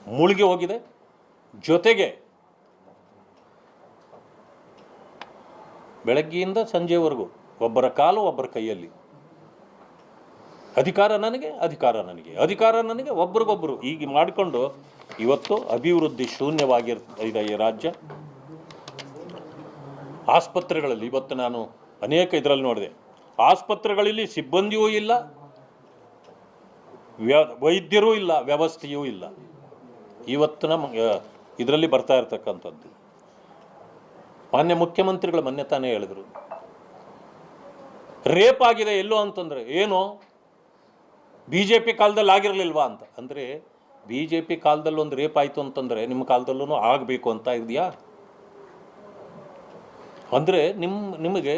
ಮುಳುಗಿ ಹೋಗಿದೆ. ಜೊತೆಗೆ ಬೆಳಗ್ಗೆಯಿಂದ ಸಂಜೆವರೆಗೂ ಒಬ್ಬರ ಕಾಲು ಒಬ್ಬರ ಕೈಯಲ್ಲಿ, ಅಧಿಕಾರ ನನಗೆ, ಅಧಿಕಾರ ನನಗೆ, ಅಧಿಕಾರ ನನಗೆ, ಒಬ್ರಿಗೊಬ್ಬರು ಹೀಗೆ ಮಾಡಿಕೊಂಡು ಇವತ್ತು ಅಭಿವೃದ್ಧಿ ಶೂನ್ಯವಾಗಿರ್ತಿದೆ ಈ ರಾಜ್ಯ. ಆಸ್ಪತ್ರೆಗಳಲ್ಲಿ ಇವತ್ತು ನಾನು ಅನೇಕ ಇದರಲ್ಲಿ ನೋಡಿದೆ, ಆಸ್ಪತ್ರೆಗಳಲ್ಲಿ ಸಿಬ್ಬಂದಿಯೂ ಇಲ್ಲ, ವೈದ್ಯರೂ ಇಲ್ಲ, ವ್ಯವಸ್ಥೆಯೂ ಇಲ್ಲ. ಇವತ್ತು ನಮ್ಮ ಇದರಲ್ಲಿ ಬರ್ತಾ ಇರ್ತಕ್ಕಂಥದ್ದು. ಮಾನ್ಯ ಮುಖ್ಯಮಂತ್ರಿಗಳು ಮೊನ್ನೆ ತಾನೇ ಹೇಳಿದರು, ರೇಪ್ ಆಗಿದೆ ಎಲ್ಲೋ ಅಂತಂದರೆ ಏನು BJP ಕಾಲದಲ್ಲಿ ಆಗಿರಲಿಲ್ವಾ ಅಂತ. ಅಂದರೆ BJP ಕಾಲದಲ್ಲಿ ಒಂದು ರೇಪ್ ಆಯಿತು ಅಂತಂದರೆ ನಿಮ್ಮ ಕಾಲದಲ್ಲೂ ಆಗಬೇಕು ಅಂತ ಇದೆಯಾ? ಅಂದರೆ ನಿಮಗೆ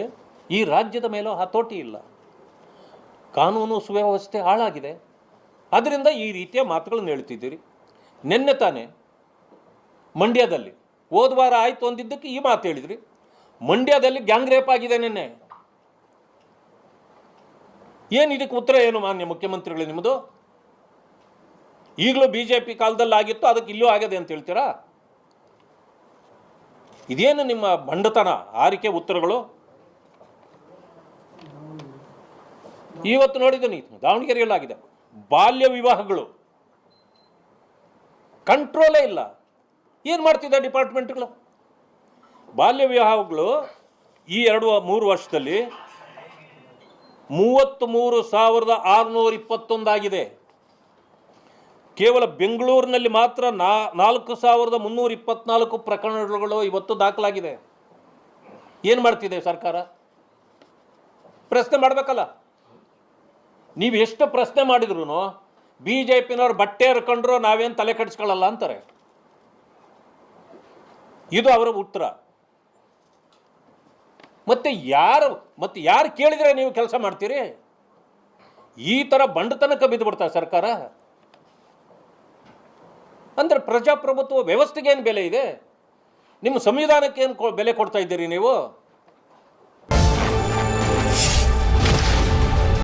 ಈ ರಾಜ್ಯದ ಮೇಲೂ ಹತೋಟಿ ಇಲ್ಲ, ಕಾನೂನು ಸುವ್ಯವಸ್ಥೆ ಹಾಳಾಗಿದೆ. ಅದರಿಂದ ಈ ರೀತಿಯ ಮಾತುಗಳನ್ನು ಹೇಳ್ತಿದ್ದೀರಿ. ನಿನ್ನೆ ತಾನೇ ಮಂಡ್ಯದಲ್ಲಿ ಹೋದ ವಾರ ಆಯಿತು ಅಂದಿದ್ದಕ್ಕೆ ಈ ಮಾತು ಹೇಳಿದ್ರಿ. ಮಂಡ್ಯದಲ್ಲಿ ಗ್ಯಾಂಗ್ ರೇಪ್ ಆಗಿದೆ ನಿನ್ನೆ. ಏನು ಇದಕ್ಕೆ ಉತ್ತರ ಏನು ಮಾನ್ಯ ಮುಖ್ಯಮಂತ್ರಿಗಳು ನಿಮ್ಮದು? ಈಗಲೂ BJP ಕಾಲದಲ್ಲಿ ಆಗಿತ್ತು, ಅದಕ್ಕೆ ಇಲ್ಲೂ ಆಗಿದೆ ಅಂತ ಹೇಳ್ತೀರಾ? ಇದೇನು ನಿಮ್ಮ ಬಂಡತನ ಆರಿಕೆ ಉತ್ತರಗಳು? ಇವತ್ತು ನೋಡಿದ್ದೀನಿ ದಾವಣಗೆರೆಯಲ್ಲಾಗಿದೆ ಬಾಲ್ಯ ವಿವಾಹಗಳು, ಕಂಟ್ರೋಲೇ ಇಲ್ಲ. ಏನು ಮಾಡ್ತಿದ್ದ ಡಿಪಾರ್ಟ್ಮೆಂಟ್ಗಳು? ಬಾಲ್ಯ ವಿವಾಹಗಳು ಈ 2-3 ವರ್ಷದಲ್ಲಿ 33,621 ಆಗಿದೆ. ಕೇವಲ ಬೆಂಗಳೂರಿನಲ್ಲಿ ಮಾತ್ರ 4,324 ಪ್ರಕರಣಗಳು ಇವತ್ತು ದಾಖಲಾಗಿದೆ. ಏನು ಮಾಡ್ತಿದೆ ಸರ್ಕಾರ? ಪ್ರಶ್ನೆ ಮಾಡಬೇಕಲ್ಲ. ನೀವು ಎಷ್ಟು ಪ್ರಶ್ನೆ ಮಾಡಿದ್ರು BJPನವ್ರು ಬಟ್ಟೆ ಹರ್ಕೊಂಡ್ರು ನಾವೇನು ತಲೆ ಕೆಡಿಸ್ಕೊಳ್ಳಲ್ಲ ಅಂತಾರೆ. ಇದು ಅವರ ಉತ್ತರ. ಮತ್ತೆ ಯಾರು ಕೇಳಿದರೆ ನೀವು ಕೆಲಸ ಮಾಡ್ತೀರಿ? ಈ ಥರ ಬಂಡತನಕ್ಕೆ ಬಿದ್ದುಬಿಡ್ತಾ ಸರ್ಕಾರ. ಅಂದರೆ ಪ್ರಜಾಪ್ರಭುತ್ವ ವ್ಯವಸ್ಥೆಗೆ ಏನು ಬೆಲೆ ಇದೆ? ನಿಮ್ಮ ಸಂವಿಧಾನಕ್ಕೆ ಏನು ಬೆಲೆ ಕೊಡ್ತಾ ಇದ್ದೀರಿ ನೀವು?